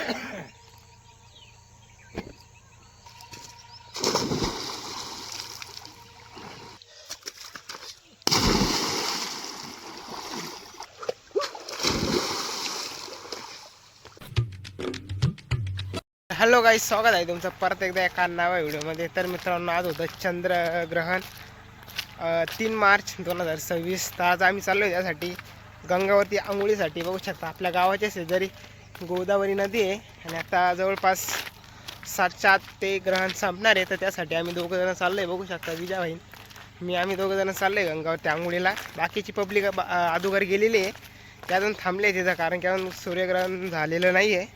Hello गाईस, स्वागत आहे तुमचं परत एकदा एका नव्या व्हिडिओमध्ये. तर मित्रांनो, आज होतं चंद्रग्रहण 3 मार्च 2026. तर आज आम्ही चाललो आहे त्यासाठी गंगावती आंघोळीसाठी. बघू शकता आपल्या गावाच्या शेजारी गोदावरी नदी आहे आणि आता जवळपास 7च्या आत ते ग्रहण संपणार आहे. तर त्यासाठी आम्ही दोघंजणं चाललो आहे. बघू शकता विजा मी आम्ही दोघंजणं चाललो आहे गंगावती आंघोळीला. बाकीची पब्लिक अगोदर गेलेली आहे, ते अजून थांबले तिथं, कारण की अजून सूर्यग्रहण झालेलं नाही आहे.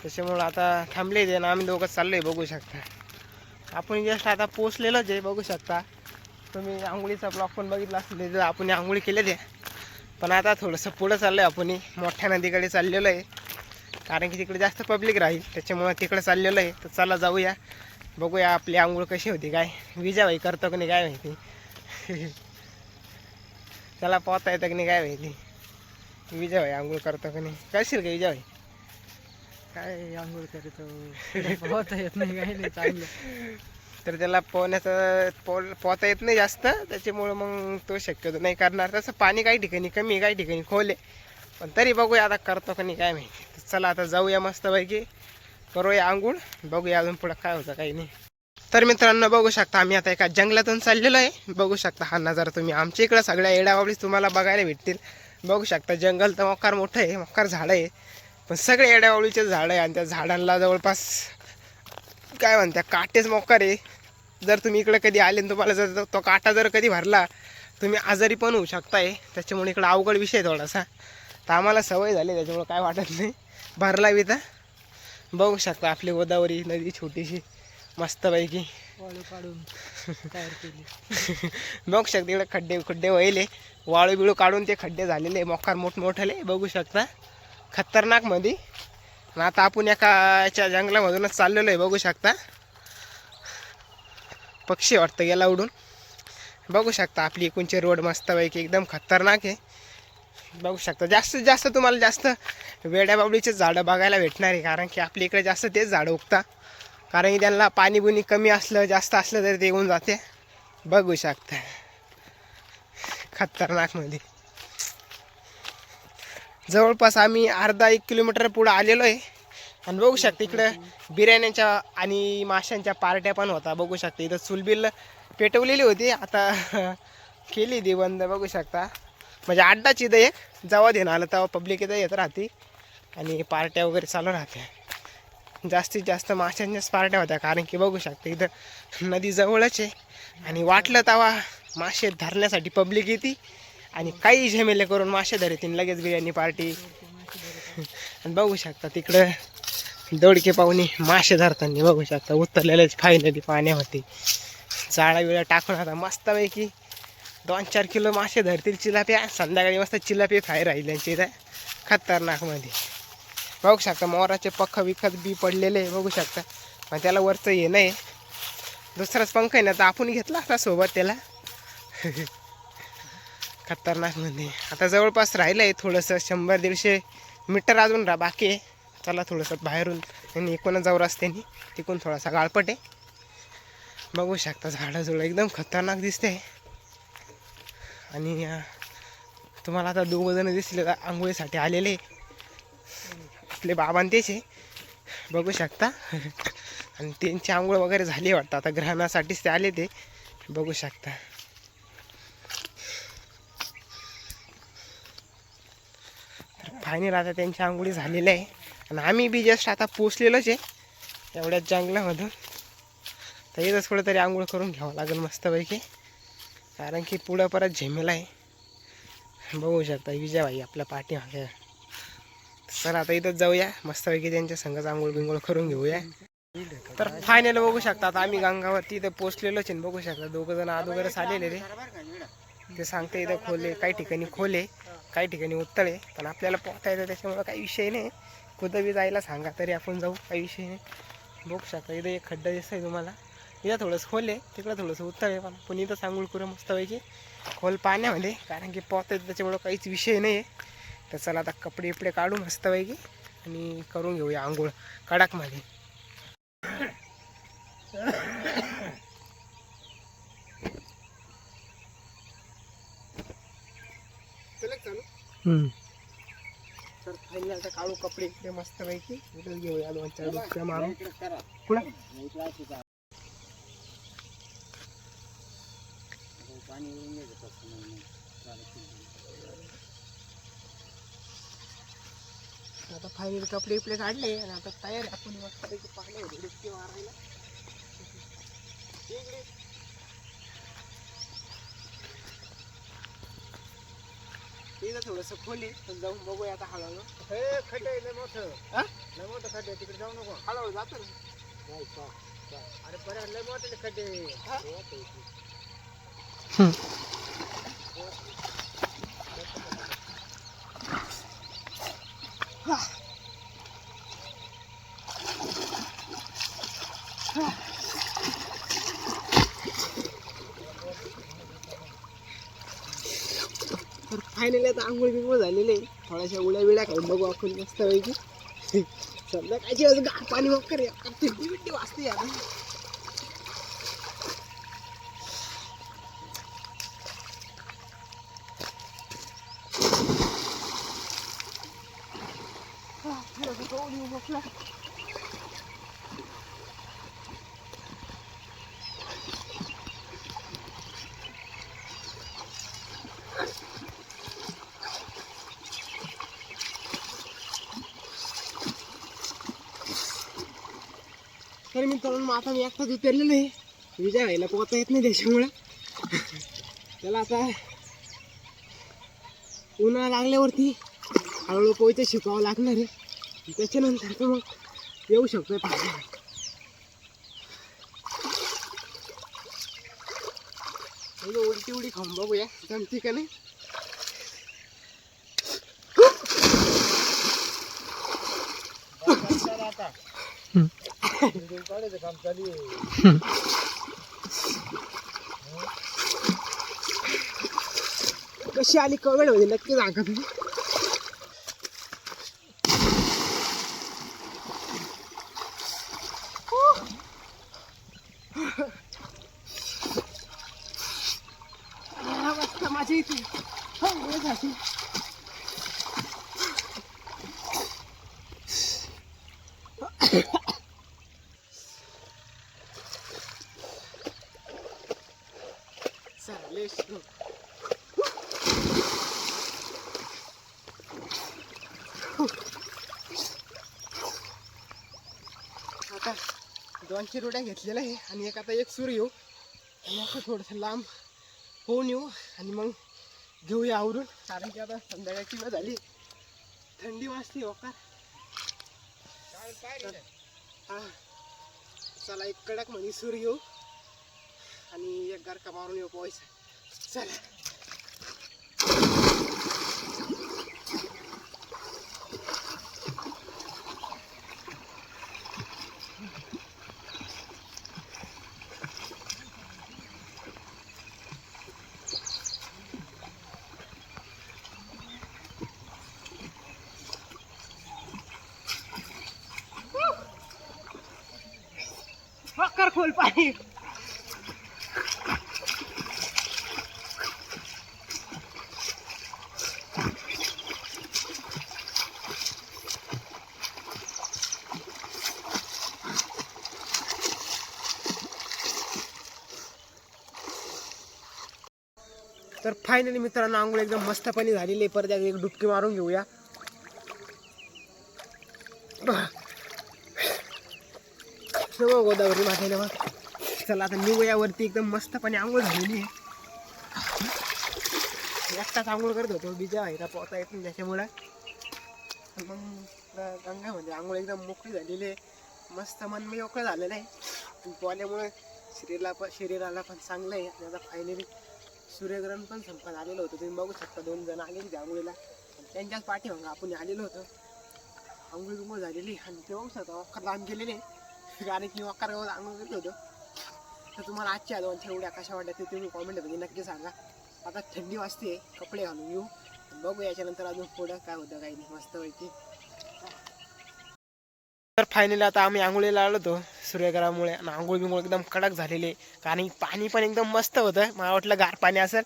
त्याच्यामुळं आता थांबले ते ना, आम्ही दोघं चाललो आहे. बघू शकता आपण जस्ट आता पोचलेलोच आहे. बघू शकता तुम्ही आंघोळीचा ब्लॉग पण बघितला असेल, तिथं आपण आंघोळी केले ते. पण आता थोडंसं पुढं चाललो आहे, आपण मोठ्या नदीकडे चाललेलो आहे, कारण की तिकडे जास्त पब्लिक राहील, त्याच्यामुळं तिकडे चाललेलं आहे. तर चला जाऊया, बघूया आपली आंघोळ कशी होती. काय विजाबाई करतो की नाही काय माहिती. त्याला पोहता येतं की नाही काय माहिती. विजाबाई आंघोळ करतो की नाही, करशील का विजाबाई? काय आंघोळ करतो, पोहता येत नाही, काही नाही चांगलं. तर त्याला पोहता येत नाही जास्त, त्याच्यामुळं मग तो शक्यतो नाही करणार. तसं पाणी काही ठिकाणी कमी, काही ठिकाणी खोल आहे, पण तरी बघूया आता करतो का नाही काय माहिती. चला आता जाऊया मस्तपैकी, करूया आंघोळ, बघूया अजून पुढं काय होतं काही नाही. तर मित्रांनो, बघू शकता आम्ही आता एका जंगलातून चाललेलो आहे. बघू शकता हा नजारा तुम्ही. आमच्या इकडं सगळ्या येड्याबाबळीच तुम्हाला बघायला भेटतील. बघू शकता जंगल तर मोकार मोठं आहे, मोकार झाडं आहे, पण सगळे येड्याबावळीचे झाडं आहे. आणि त्या झाडांना जवळपास काय म्हणत्या काटेच मोकार आहे. जर तुम्ही इकडे कधी आले आणि तुम्हाला जर तो काटा जर कधी भरला, तुम्ही आजारी पण होऊ शकताय. त्याच्यामुळे इकडं अवघड विषय थोडासा. तर आम्हाला सवय झाली, त्याच्यामुळे काय वाटत नाही. भरला बी तर बघू शकता आपली गोदावरी नदी छोटीशी मस्तपैकी वाळू काढून तयार केली. बघू शकता इकडे खड्डे खड्डे व्हायले, वाळू बिळू काढून ते खड्डे झालेले मोकार मोठमोठाले. बघू शकता खतरनाक मध्ये. आता आपण एकाच्या जंगलामधूनच चाललेलो आहे. बघू शकता पक्षी वाटतं गेला उडून. बघू शकता आपली इकडचे रोड मस्तपैकी एकदम खतरनाक आहे. बघू शकता जास्तीत जास्त तुम्हाला जास्त वेड्याबाबडीचे झाडं बघायला भेटणार आहे, कारण की आपल्या इकडे जास्त तेच झाडं उगतात, कारण की त्यांना पाणी बुनी कमी असलं जास्त असलं तरी ते येऊन जाते. बघू शकता खतरनाकमध्ये. जवळपास आम्ही अर्धा 1 किलोमीटर पुढं आलेलो आहे. आणि बघू शकता इकडं बिर्याण्यांच्या आणि माशांच्या पार्ट्या पण होता. बघू शकता इथं चुलबिल पेटवलेली होती, आता केली ती बंद. बघू शकता म्हणजे अड्डाच इथं एक, जेव्हा देणं आलं तेव्हा पब्लिक इथं येत राहते आणि पार्ट्या वगैरे चालू राहत्या. जास्तीत जास्त माशांच्याच पार्ट्या होत्या, कारण की बघू शकता इथं नदी जवळच आहे आणि वाटलं तेव्हा मासे धरण्यासाठी पब्लिक येते आणि काही झेमेले करून मासे धरतील लगेच बिर्याणी पार्टी. आणि बघू शकता तिकडं दोडके पाहुणे मासे धरताना बघू शकता उतरलेलेच फायनली पाण्यामध्ये. जाळा बिळा टाकून आता मस्तपैकी 2-4 किलो मासे धरतील चिलाप्या. संध्याकाळी मस्त चिलापी फ्राय राहील त्यांची इथं खतरनाकमध्ये. बघू शकता मोराचे पंख विकत बी पडलेले बघू शकता, पण त्याला वरचं हे नाही, दुसराच पंख आहे ना, तर आपण घेतला असता सोबत त्याला. खतरनाकमध्ये आता जवळपास राहिलं आहे थोडंसं 100-150 मीटर अजून बाकी आहे. चला थोडंसं बाहेरून आणि एकूणच जाऊ रस्त्याने, तिकून थोडासा गाळपट आहे. बघू शकता झाडं जुळं एकदम खतरनाक दिसते. आणि तुम्हाला आता 2 जण दिसले आंघोळीसाठी आलेले, आपले बाबां तेच आहे. बघू शकता आणि त्यांची आंघोळ वगैरे झाली वाटतं, आता ग्रहणासाठीच ते आले ते. बघू शकता फायनल आता त्यांची आंघोळी झालेली आहे आणि आम्ही बी जस्ट आता पोचलेलोच आहे एवढ्याच जंगलामधून. तर इथंच कुठं तरी आंघोळ करून घ्यावं लागेल मस्तपैकी, कारण की पुढं परत झेमेला आहे. बघू शकता विजयबाई आपल्या पाठीमागे. सर आता इथंच जाऊया मस्तपैकी, त्यांच्या संघाचा आंघोळ बिंघोळ करून घेऊया. तर फायनल बघू शकता आता आम्ही गंगावरती इथं पोचलेलोच आहे. बघू शकता 2 जण अगोदरच आलेले रे. ते सांगते इथं खोले, काही ठिकाणी खोले, काही ठिकाणी उत्तळे, पण आपल्याला पोहता येतं त्याच्यामुळं काही विषय नाही. कुठं बी जायला सांगा तरी आपण जाऊ, काही विषय नाही. बघू शकता इथं एक खड्डा दिसतोय तुम्हाला, इथं थोडंसं खोल आहे, तिकडं थोडंसं उत्तळ आहे, पण इथं सांगूळ करू मस्तपैकी खोल पाण्यामध्ये, कारण की पोहता येतं त्याच्यामुळं काहीच विषय नाही आहे. तर चला आता कपडे बिपडे काढू मस्तपैकी आणि करून घेऊया आंघोळ कडकमध्ये. तर फायनली आता काढू कपडे इकडे मस्त पैकी इथेच घेऊया 2-4 डुबक्या मारून. कुठं आता फायनली कपडे इकडे काढले आणि आता तयार आहे आपण मस्त पैकी पाण्यामध्ये डुबकी मारायला. इकडे इथं थोडंसं खोल आहे तर जाऊन बघूया आता हळूहळू. खड्डे लय मोठं हा? लय मोठं खड्डे तिकडे जाऊ नको. हळूहळू जातो ना. अरे पर्यंत लय मोठे खड्डे. हा? तर फायनली आता आंघोळ बिंघोळ झालेली आहे. थोड्याशा उड्या बिड्या खाऊन बघू आपण मस्त पैकी. समजा कायची वाजून पाणी वगैरे थंडी बिंडी वाजते आता. तर मित्रांनो आता मी एकटाच उतरलेलो आहे. विजय व्हायला पोहता येत नाही त्याच्यामुळं त्याला आता उन्हाळा लागल्यावरती हळूहळू पोहायचं शिकावं लागणार आहे. त्याच्यानंतर तर मग येऊ शकतोय पाहिजे. उलटी उडी खाऊन बघूया जमती का नाही. काढायचं काम चालू आहे. कशी आली कमेंट मध्ये नक्की सांगा तुम्ही. माझ्या इथे आता 200 रोड्या घेतलेल्या आहे आणि एक आता एक सूर येऊ आणि असं थोडंसं लांब होऊन येऊ आणि मग घेऊया आवरून. कारण की आता संध्याकाळची वेळ झाली, थंडी वाजते वकार. हा चला एक कडक म्हणे सूर येऊ आणि एक गारका मारून येऊ पोहायचं. चला वकार खोल पाणी. तर फायनली मित्रांनो आंघोळ एकदम मस्तपणे झालेली आहे. परत एक डुबकी मारून घेऊया. गोदावरी माथ्याने मग चला आता निवयावरती एकदम मस्तपणे आंघोळ झालेली आहे. एकटाच आंघोळ करत होतो, बीजा व्हायला पोहता येत नाही त्याच्यामुळं. मग गंगामध्ये आंघोळ एकदम मोकळी झालेली आहे. मस्त मन मी मोकळं झालेलं आहे. पोहल्यामुळे शरीराला पण चांगलं आहे. त्याचा फायनली सूर्यग्रहण पण संपत आलेलं होतं. तुम्ही बघू शकता 2 जण आलेली त्या आंघोळीला. त्यांच्याच पाठीमागं आपण आलेलो होतो. आंघोळ बिंघोळ झालेली आणि ते बघू शकता वक्कर लांब गेलेले. कारण की वक्कर आंघोळ करत होतं. तर तुम्हाला आजच्या 2 एवढ्या कशा वाटल्या ते तुम्ही कॉमेंटमध्ये नक्की सांगा. आता थंडी वाजते, कपडे घालून येऊ बघू याच्यानंतर अजून पुढं काय होतं काही नाही. मस्त पैकी तर फायनली आता आम्ही आंघोळीला आलो होतो सूर्यग्रहामुळे आणि आंघोळ बिंघोळ एकदम कडक झालेले कारण की पाणी पण एकदम मस्त होतं. मला वाटलं गार पाणी असेल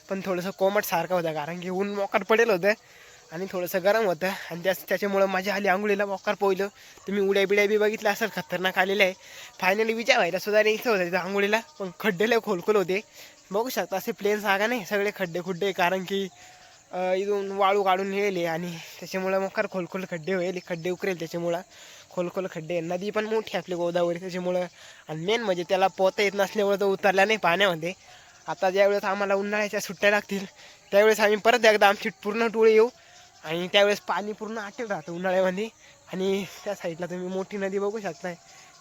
पण थोडंसं कोमट सारखं होतं कारण की ऊन मोकार पडेल होतं आणि थोडंसं गरम होतं आणि त्याच्यामुळं माझ्या आली आंघोळीला मोकार पोहलं. तुम्ही उड्या बिड्या बी बघितल्या असेल खतरनाक आलेलं आहे. फायनली विचार व्हायला सुद्धा इथं होतं तिथं आंघोळीला पण खड्डे लय खोलखोल होते. बघू शकता असे प्लेन जागा नाही सगळे खड्डे खुड्डे कारण की इथून वाळू काढून येईल आणि त्याच्यामुळं मोकार खोलखोल खड्डे होईल खड्डे उकरेल त्याच्यामुळं खोलखोल खड्डे. नदी पण मोठी आपली गोदावरी त्याच्यामुळं आणि मेन म्हणजे त्याला पोहता येत नसल्यामुळं तो उतरला नाही पाण्यामध्ये. आता ज्यावेळेस आम्हाला उन्हाळ्याच्या सुट्ट्या लागतील त्यावेळेस आम्ही परत एकदा आमची पूर्ण टोळी येऊ आणि त्यावेळेस पाणी पूर्ण आटेल राहतं उन्हाळ्यामध्ये. आणि त्या साईडला तुम्ही मोठी नदी बघू शकताय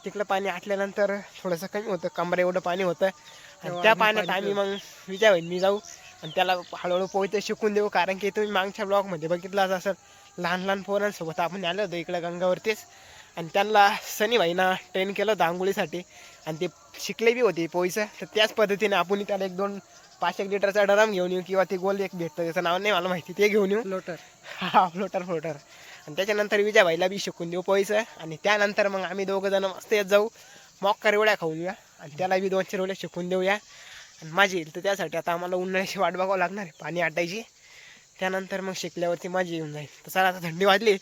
तिकडं पाणी आटल्यानंतर थोडंसं कमी होतं कमरा एवढं पाणी होतं आणि त्या पाण्यात आम्ही मग विचार होईल मी जाऊ आणि त्याला हळूहळू पोहायचं शिकून देऊ कारण की तुम्ही मागच्या ब्लॉगमध्ये बघितलाच असेल लहान लहान पोरांसोबत आपण आलो होतो इकडं गंगावरतीच आणि त्यांना सनीभाईना ट्रेन केलं होतं आंघोळीसाठी आणि ते शिकले बी होते पोहायचं. तर त्याच पद्धतीने आपण त्याला 1-2-5 लिटरचा ड्रम घेऊन येऊ किंवा ते गोल एक भेटतं त्याचं नाव नाही मला माहिती ते घेऊन येऊ फ्लोटर. हा फ्लोटर आणि त्याच्यानंतर विजयभाईला बी शिकून देऊ पोहायचं आणि त्यानंतर मग आम्ही दोघं जण मस्त येत जाऊ मॉक्का रेवड्या खाऊन येऊया आणि त्याला बी 2 रेवड्या शिकून देऊया आणि माझी येईल. तर त्यासाठी आता आम्हाला उन्हाळ्याची वाट बघावं लागणार आहे पाणी आटायची त्यानंतर मग शिकल्यावरती माझी येऊन जाईल. तर चला आता थंडी वाजली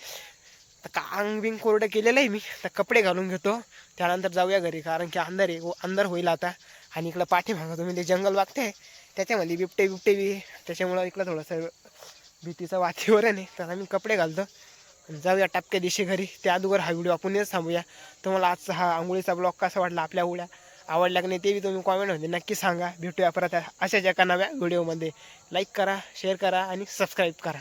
तर कांग बिंग कोरडं केलेलं आहे मी तर कपडे घालून घेतो त्यानंतर जाऊया घरी कारण की अंधार होईल आता. आणि इकडं पाठीमागं तुम्ही ते जंगल बघताय त्याच्यामध्ये बिबटे बी त्याच्यामुळं इकडं थोडंसं भीतीचं वातावरण आहे. तर आम्ही कपडे घालतो आणि जाऊया टपक्या दिवशी घरी. त्या अगोदर हा व्हिडिओ आपण येत थांबूया. तुम्हाला आजचा हा आंघोळीचा ब्लॉग कसा वाटला आपल्या उड्या आवडल्या की नाही ते बी तुम्ही कॉमेंटमध्ये नक्की सांगा. भेटूया परत अशाच एका नव्या व्हिडिओमध्ये. लाईक करा शेअर करा आणि सबस्क्राईब करा.